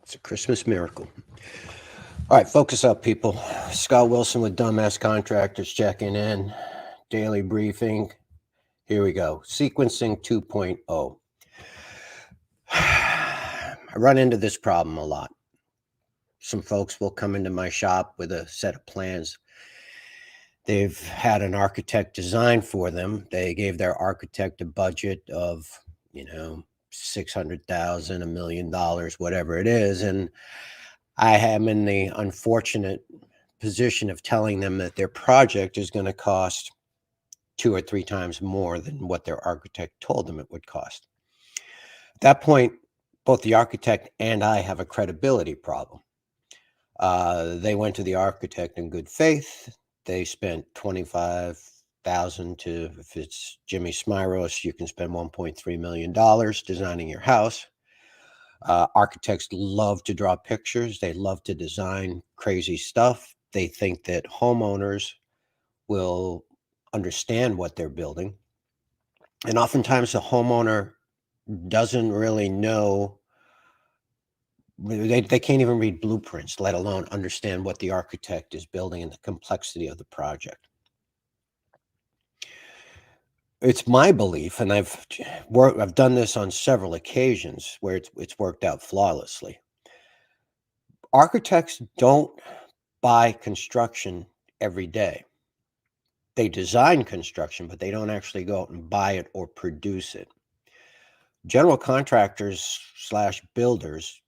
It's a Christmas miracle. All right, focus up, people. Scott Wilson with Dumbass Contractors checking in. Daily briefing. Here we go. Sequencing 2.0. I run into this problem a lot. Some folks will come into my shop with a set of plans. They've had an architect design for them. They gave their architect a budget of, 600,000, $1 million, whatever it is. And I am in the unfortunate position of telling them that their project is going to cost 2 or 3 times more than what their architect told them it would cost. At that point, both the architect and I have a credibility problem. They went to the architect in good faith. They spent 25,000 to, if it's Jimmy Smiros, you can spend $1.3 million designing your house. Architects love to draw pictures. They love to design crazy stuff. They think that homeowners will understand what they're building. And oftentimes the homeowner doesn't really know. They can't even read blueprints, let alone understand what the architect is building and the complexity of the project. It's my belief, and I've done this on several occasions where it's worked out flawlessly. Architects don't buy construction every day. They design construction, but they don't actually go out and buy it or produce it. General contractors / builders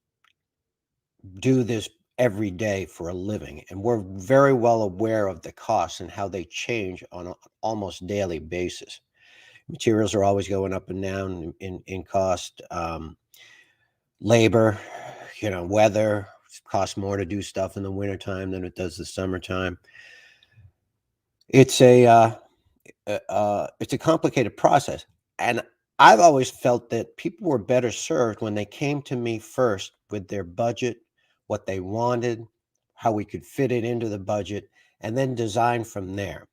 do this every day for a living, and we're very well aware of the costs and how they change on an almost daily basis. Materials are always going up and down in cost. Labor, weather costs more to do stuff in the wintertime than it does the summertime. It's a complicated process, and I've always felt that people were better served when they came to me first with their budget, what they wanted, how we could fit it into the budget, and then design from there.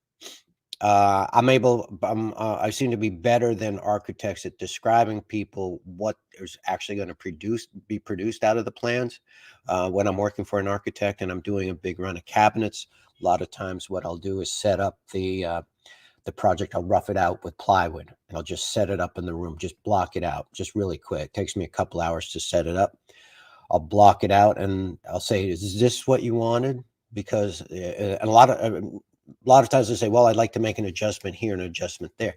I seem to be better than architects at describing people what is actually going to be produced out of the plans. When I'm working for an architect and I'm doing a big run of cabinets, a lot of times what I'll do is set up the project. I'll rough it out with plywood, and I'll just set it up in the room, just block it out, just really quick. It takes me a couple hours to set it up. I'll block it out, and I'll say, "Is this what you wanted?" Because a lot of times they say, "Well, I'd like to make an adjustment here and an adjustment there."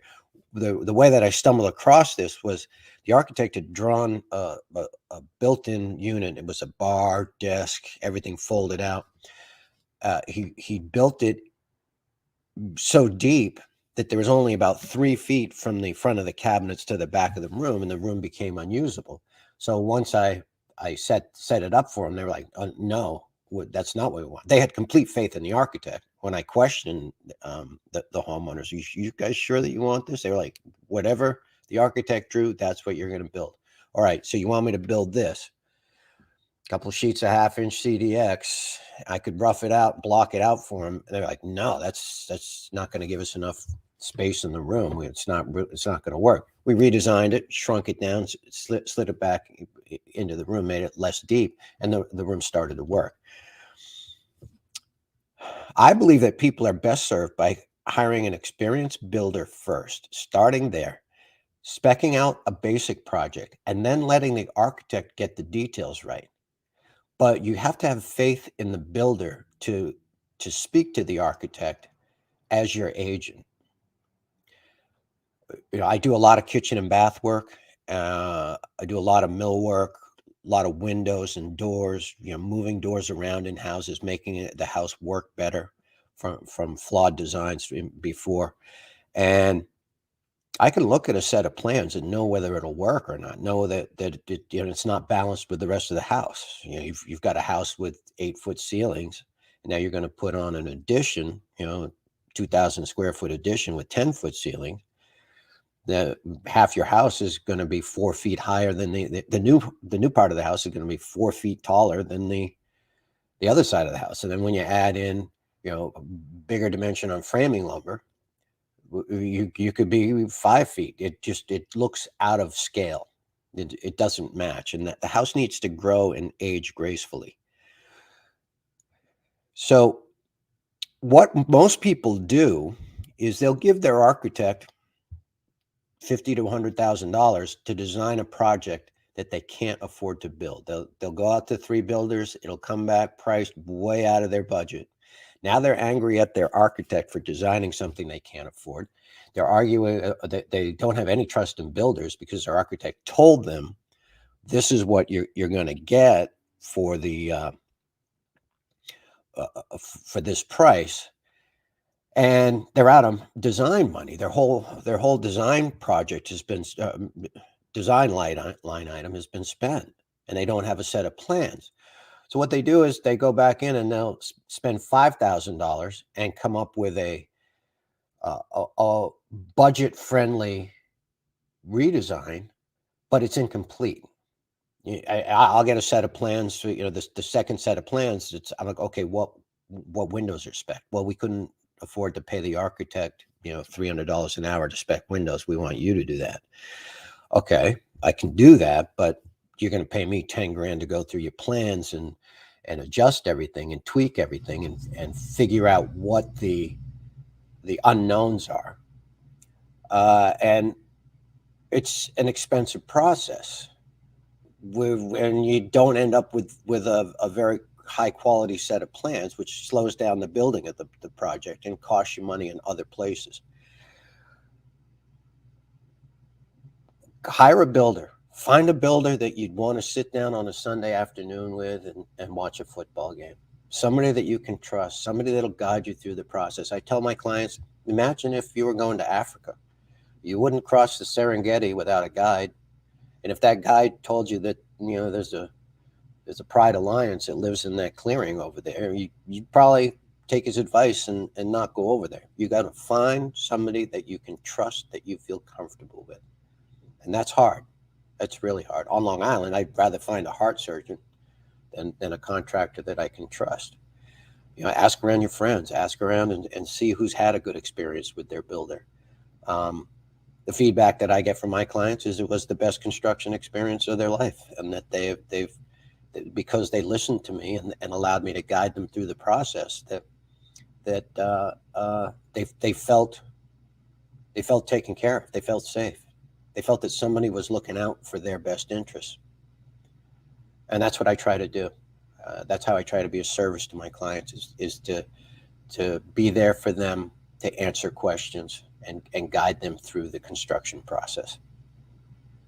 The way that I stumbled across this was the architect had drawn a built-in unit. It was a bar, desk, everything folded out. He built it so deep that there was only about 3 feet from the front of the cabinets to the back of the room, and the room became unusable. So once I set it up for them, they were like, "No, that's not what we want." They had complete faith in the architect. When I questioned the homeowners, you guys sure that you want this? They were like, "Whatever the architect drew, that's what you're going to build." All right, so you want me to build this? Couple of sheets of 1/2-inch CDX. I could rough it out, block it out for them. And they're like, "No, that's not going to give us enough space in the room. It's not going to work." We redesigned it, shrunk it down, slid it back into the room, made it less deep, and the room started to work. I believe that people are best served by hiring an experienced builder first, starting there, speccing out a basic project, and then letting the architect get the details right. But you have to have faith in the builder to speak to the architect as your agent. I do a lot of kitchen and bath work. I do a lot of millwork, a lot of windows and doors, moving doors around in houses, making the house work better from flawed designs before. And I can look at a set of plans and know whether it'll work or not. Know that it's not balanced with the rest of the house. You've got a house with 8-foot ceilings, and now you're going to put on an addition, 2,000 square foot addition with 10-foot ceiling. Half your house is going to be 4 feet higher than the new part of the house is going to be 4 feet taller than the other side of the house. And then when you add in, bigger dimension on framing lumber, you could be 5 feet. It looks out of scale. It doesn't match, and the house needs to grow and age gracefully. So what most people do is they'll give their architect $50 to $100,000 to design a project that they can't afford to build. They'll go out to 3 builders. It'll come back priced way out of their budget. Now they're angry at their architect for designing something they can't afford. They're arguing that they don't have any trust in builders because their architect told them this is what you're going to get for the for this price, and they're out of design money. Their whole design project has been design line item has been spent, and they don't have a set of plans. So what they do is they go back in and they'll spend $5,000 and come up with a budget-friendly redesign, but it's incomplete. I'll get a set of plans. So, the second set of plans. I'm like, okay, what windows are spec? Well, we couldn't afford to pay the architect, $300 an hour to spec windows. We want you to do that. Okay, I can do that, but you're going to pay me 10 grand to go through your plans and adjust everything and tweak everything and figure out what the unknowns are. And it's an expensive process. And you don't end up with a very high quality set of plans, which slows down the building of the project and costs you money in other places. Hire a builder. Find a builder that you'd want to sit down on a Sunday afternoon with and watch a football game. Somebody that you can trust, somebody that'll guide you through the process. I tell my clients, imagine if you were going to Africa. You wouldn't cross the Serengeti without a guide. And if that guide told you that, there's a pride alliance that lives in that clearing over there, you'd probably take his advice and not go over there. You got to find somebody that you can trust, that you feel comfortable with. And that's hard. That's really hard. On Long Island, I'd rather find a heart surgeon than a contractor that I can trust. Ask around your friends, ask around and see who's had a good experience with their builder. The feedback that I get from my clients is it was the best construction experience of their life, and that they've because they listened to me and allowed me to guide them through the process, that they felt taken care of. They felt safe. They felt that somebody was looking out for their best interests. And that's what I try to do. That's how I try to be of service to my clients, is to be there for them, to answer questions and guide them through the construction process.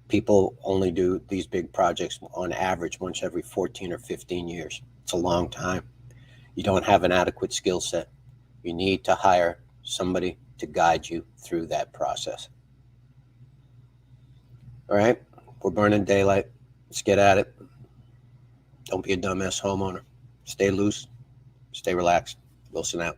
People only do these big projects on average once every 14 or 15 years. It's a long time. You don't have an adequate skill set. You need to hire somebody to guide you through that process. All right, we're burning daylight. Let's get at it. Don't be a dumbass homeowner. Stay loose. Stay relaxed. Wilson out.